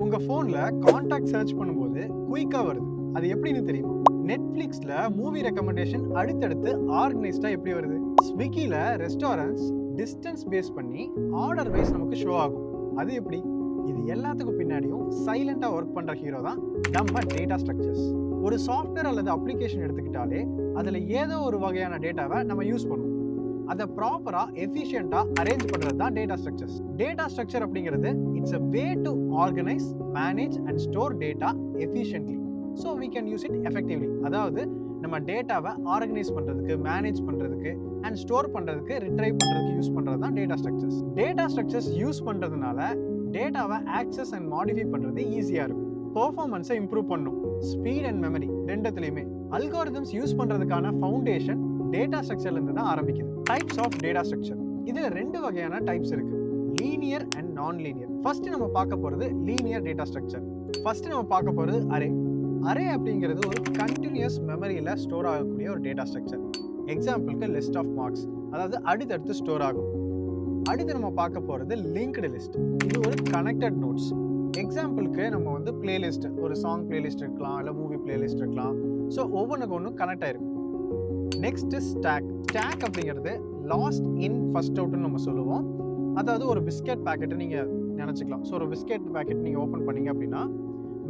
உங்க போன்ல contact search பண்ணும்போது குயிக்கா வருது. அது எப்படின்னு தெரியுமா? நெட்ஃபிளிக்ஸ்ல மூவி ரெக்கமெண்டேஷன் அடுத்தடுத்து ஆர்கனைஸ்டா எப்படி வருது? ஸ்விக்கில ரெஸ்டாரண்ட்ஸ் டிஸ்டன்ஸ் பேஸ் பண்ணி ஆர்டர் வைஸ் நமக்கு ஷோ ஆகும். அது எப்படி? இது எல்லாத்துக்கும் பின்னாடியும் சைலண்டா ஒர்க் பண்ற ஹீரோ தான் நம்ம டேட்டா ஸ்ட்ரக்சர்ஸ். ஒரு சாஃப்ட்வேர் அல்லது அப்ளிகேஷன் எடுத்துக்கிட்டாலே அதுல ஏதோ ஒரு வகையான டேட்டாவை நம்ம யூஸ் பண்ணுவோம். அதை ப்ராப்பரா எஃபிஷியண்டா அரேஞ்ச் பண்றது தான் டேட்டா ஸ்ட்ரக்சர்ஸ். டேட்டா ஸ்ட்ரக்சர் அப்படிங்கிறது it's a way to organize, manage and store data efficiently so we can use it effectively. அதாவது நம்ம டேட்டாவை ஆர்கனைஸ் பண்றதுக்கு, மேனேஜ் பண்றதுக்கு அண்ட் ஸ்டோர் பண்றதுக்கு, ரிட்ரைவ் பண்றதுக்கு யூஸ் பண்றது தான் data structures. Data structures use பண்றதுனால டேட்டாவை ஆக்சஸ் அண்ட் மாடிஃபை பண்றது ஈஸியா இருக்கும். பெர்ஃபார்மன்ஸை இம்ப்ரூவ் பண்ணும். ஸ்பீட் அண்ட் மெமரி ரெண்டுத்துலயுமே. அல்காரிதம்ஸ் யூஸ் பண்றதுக்கான ஃபவுண்டேஷன் டேட்டா ஸ்ட்ரக்சர்ல இருந்து தான் ஆரம்பிக்குது. Types of data structure. இதுல ரெண்டு வகையான டைப்ஸ் இருக்கு, linear and non linear. First நம்ம பார்க்க போறது லீனியர் டேட்டா ஸ்ட்ரக்சர். ஃபர்ஸ்ட் நம்ம பார்க்க போறது அரே. அரே அப்படிங்கிறது ஒரு கண்டினியூஸ் மெமரியில ஸ்டோர் ஆகக்கூடிய ஒரு டேட்டா ஸ்ட்ரக்சர். எக்ஸாம்பிளுக்கு லிஸ்ட் ஆஃப் மார்க்ஸ், அதாவது அடுத்தடுத்து ஸ்டோர் ஆகும். அடுத்து நம்ம பார்க்க போறது லிங்க்டு லிஸ்ட். இது ஒரு கனெக்டட் நோட்ஸ். எக்ஸாம்பிளுக்கு நம்ம வந்து பிளேலிஸ்ட், ஒரு சாங் பிளேலிஸ்ட் இருக்கலாம், இல்லை மூவி பிளேலிஸ்ட் இருக்கலாம். ஸோ ஒவ்வொன்றுக்கு ஒன்று கனெக்ட் ஆயிருக்கும். Next stack. ஸ்டாக் அப்படிங்கிறது லாஸ்ட் இன் ஃபர்ஸ்ட் அவுட்னு நம்ம சொல்லுவோம். அதாவது ஒரு பிஸ்கெட் பேக்கெட்டை நீங்கள் நினச்சிக்கலாம். ஸோ ஒரு பிஸ்கெட் பேக்கெட் நீங்கள் ஓப்பன் பண்ணீங்க அப்படின்னா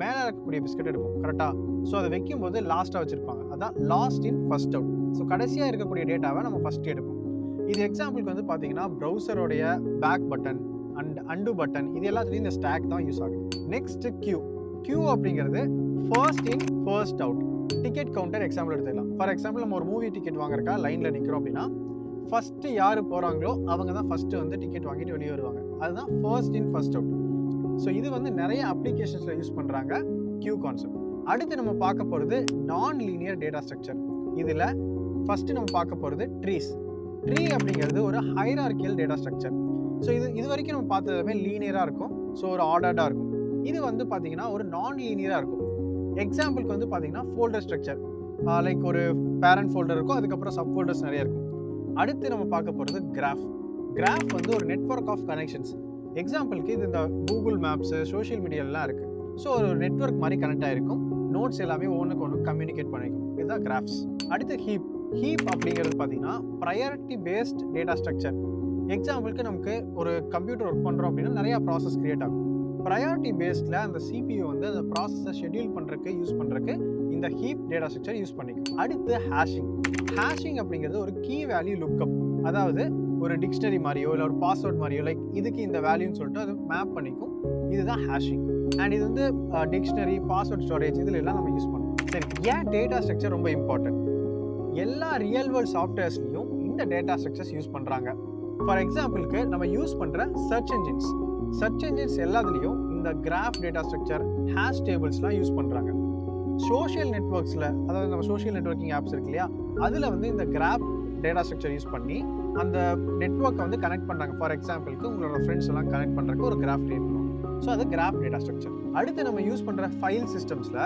மேலே இருக்கக்கூடிய பிஸ்கெட் எடுப்போம், கரெக்டாக? ஸோ அதை வைக்கும்போது லாஸ்ட்டாக வச்சுருப்பாங்க, அதான் last in first out. So கடைசியாக இருக்கக்கூடிய டேட்டாவை நம்ம ஃபர்ஸ்ட் எடுப்போம். இது எக்ஸாம்பிளுக்கு வந்து பார்த்தீங்கன்னா ப்ரௌசரோடைய பேக் பட்டன் அண்ட் அண்டு பட்டன், இது எல்லாத்துலேயும் இந்த ஸ்டாக் தான் யூஸ் ஆகுது. Next queue. கியூ அப்படிங்கிறது first in first out. Ticket counter example எடுத்துக்கலாம். ஃபார் எக்ஸாம்பிள் நம்ம ஒரு மூவி டிக்கெட் வாங்குறக்கா லைனில் நிற்கிறோம் அப்படின்னா ஃபர்ஸ்ட் யார் போகிறாங்களோ அவங்க தான் ஃபர்ஸ்ட் வந்து டிக்கெட் வாங்கிட்டு வெளியே வருவாங்க. அதுதான் first in first out. So இது வந்து நிறைய அப்ளிகேஷன்ஸில் யூஸ் பண்ணுறாங்க கியூ கான்செப்ட். அடுத்து நம்ம பார்க்க போகிறது நான் லீனியர் டேட்டா ஸ்ட்ரக்சர். இதில் ஃபர்ஸ்ட் நம்ம பார்க்க போகிறது ட்ரீஸ். ட்ரீ அப்படிங்கிறது ஒரு ஹைரார்கியல் டேட்டா ஸ்ட்ரக்சர். ஸோ இது வரைக்கும் நம்ம பார்த்ததுமே லீனியராக இருக்கும். ஸோ ஒரு ஆர்டர்டாக இருக்கும். இது வந்து பார்த்தீங்கன்னா ஒரு நான் லீனியராக இருக்கும். எக்ஸாம்பிளுக்கு வந்து பார்த்தீங்கன்னா ஃபோல்டர் ஸ்ட்ரக்சர், லைக் ஒரு பேரண்ட் ஃபோல்டர் இருக்கும், அதுக்கப்புறம் சப் ஃபோல்டர்ஸ் நிறைய இருக்கும். அடுத்து நம்ம பார்க்க போகிறது கிராஃப். கிராஃப் வந்து ஒரு நெட்வொர்க் ஆஃப் கனெக்ஷன்ஸ். எக்ஸாம்பிளுக்கு இது இந்த கூகுள் மேப்ஸு, சோஷியல் மீடியாலாம் இருக்குது. ஸோ ஒரு நெட்வொர்க் மாதிரி கனெக்ட் ஆகிருக்கும். நோட்ஸ் எல்லாமே ஒன்றுக்கு ஒன்று கம்யூனிகேட் பண்ணிக்கும். இதுதான் கிராஃப்ஸ். அடுத்து ஹீப். ஹீப் அப்படிங்கிறது பார்த்தீங்கன்னா ப்ரையாரிட்டி பேஸ்ட் டேட்டா ஸ்ட்ரக்சர். எக்ஸாம்பிளுக்கு நமக்கு ஒரு கம்ப்யூட்டர் ஒர்க் பண்ணுறோம் அப்படின்னா நிறையா ப்ராசஸ் கிரியேட் ஆகும். ப்ரையாரிட்டி பேஸ்டில் அந்த சிபியூ வந்து அந்த ப்ராசஸை ஷெட்யூல் பண்ணுறதுக்கு யூஸ் பண்ணுறதுக்கு இந்த ஹீப் டேட்டா ஸ்ட்ரக்சர் யூஸ் பண்ணிக்கும். அடுத்து ஹேஷிங். ஹேஷிங் அப்படிங்கிறது ஒரு கீ வேல்யூ லுக்கப். அதாவது ஒரு டிக்ஷனரி மாதிரியோ இல்லை ஒரு பாஸ்வேர்ட் மாதிரியோ, லைக் இதுக்கு இந்த வேல்யூன்னு சொல்லிட்டு அது மேப் பண்ணிக்கும். இதுதான் ஹேஷிங். அண்ட் இது வந்து டிக்ஷனரி, பாஸ்வேர்ட் ஸ்டோரேஜ், இதில் எல்லாம் நம்ம யூஸ் பண்ணுவோம். சரி, ஏன் டேட்டா ஸ்ட்ரக்சர் ரொம்ப இம்பார்ட்டன்ட்? எல்லா ரியல் வேர்ல்ட் சாஃப்ட்வேர்ஸ்லையும் இந்த டேட்டா ஸ்ட்ரக்சர்ஸ் யூஸ் பண்ணுறாங்க. ஃபார் எக்ஸாம்பிளுக்கு நம்ம யூஸ் பண்ணுற சர்ச் என்ஜின்ஸ் எல்லாத்துலேயும் இந்த கிராஃப் டேட்டா ஸ்ட்ரக்சர், ஹேஷ் டேபிள்ஸ்லாம் யூஸ் பண்ணுறாங்க. சோஷியல் நெட்வொர்க்ஸில், அதாவது நம்ம சோஷியல் நெட்வொர்க்கிங் ஆப்ஸ் இருக்கு இல்லையா, அதில் வந்து இந்த கிராஃப் டேட்டா ஸ்ட்ரக்சர் யூஸ் பண்ணி அந்த நெட்வொர்க்கை வந்து கனெக்ட் பண்ணுறாங்க. ஃபார் எக்ஸாம்பிளுக்கு உங்களோட ஃப்ரெண்ட்ஸ் எல்லாம் கனெக்ட் பண்ணுறதுக்கு ஒரு கிராஃப் கிரியேட் பண்ணுவோம். ஸோ அது கிராஃப் டேட்டா ஸ்ட்ரக்சர். அடுத்து நம்ம யூஸ் பண்ணுற ஃபைல் சிஸ்டம்ஸில்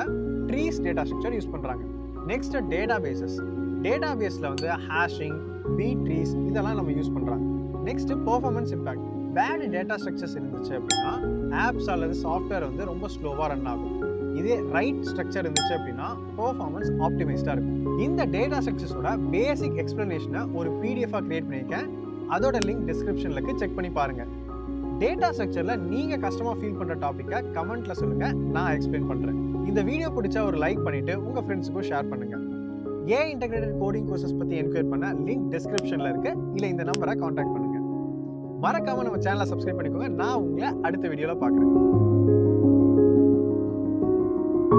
ட்ரீஸ் டேட்டா ஸ்ட்ரக்சர் யூஸ் பண்ணுறாங்க. நெக்ஸ்ட் டேட்டா பேஸில் வந்து ஹேஷிங், பி ட்ரீஸ் இதெல்லாம் நம்ம யூஸ் பண்ணுறாங்க. Next performance impact. Bad data structures இருந்துச்சு அப்படின்னா ஆப்ஸ் அல்லது சாஃப்ட்வேர் வந்து ரொம்ப ஸ்லோவாக ரன் ஆகும். இதே ரைட் ஸ்ட்ரக்சர் இருந்துச்சு அப்படின்னா பெர்ஃபார்மன்ஸ் ஆப்டிமைஸ்டாக இருக்கும். இந்த டேட்டா ஸ்ட்ரக்சர்ஸோட பேசிக் எக்ஸ்பிளனேஷனை ஒரு பிடிஎஃபாக கிரியேட் பண்ணியிருக்கேன். அதோட லிங்க் டிஸ்கிரிப்ஷனில் இருக்கு, செக் பண்ணி பாருங்கள். டேட்டா ஸ்ட்ரக்சரில் நீங்கள் கஷ்டமாக ஃபீல் பண்ணுற டாப்பிக்கை கமெண்ட்டில் சொல்லுங்கள், நான் எக்ஸ்பிளைன் பண்ணுறேன். இந்த வீடியோ பிடிச்சா ஒரு லைக் பண்ணிவிட்டு உங்கள் ஃப்ரெண்ட்ஸுக்கும் ஷேர் பண்ணுங்கள். ஏன் இன்டெகிரேட்டட் கோடிங் கோர்சஸ் பற்றி என்கொயர் பண்ண லிங்க் டிஸ்கிரிப்ஷனில் இருக்குது, இல்லை இந்த நம்பரை காண்டாக்ட் பண்ணுங்கள். மறக்காமல் நம்ம சேனலை சப்ஸ்கிரைப் பண்ணிக்கோங்க. நான் உங்களை அடுத்த வீடியோவில் பார்க்குறேன்.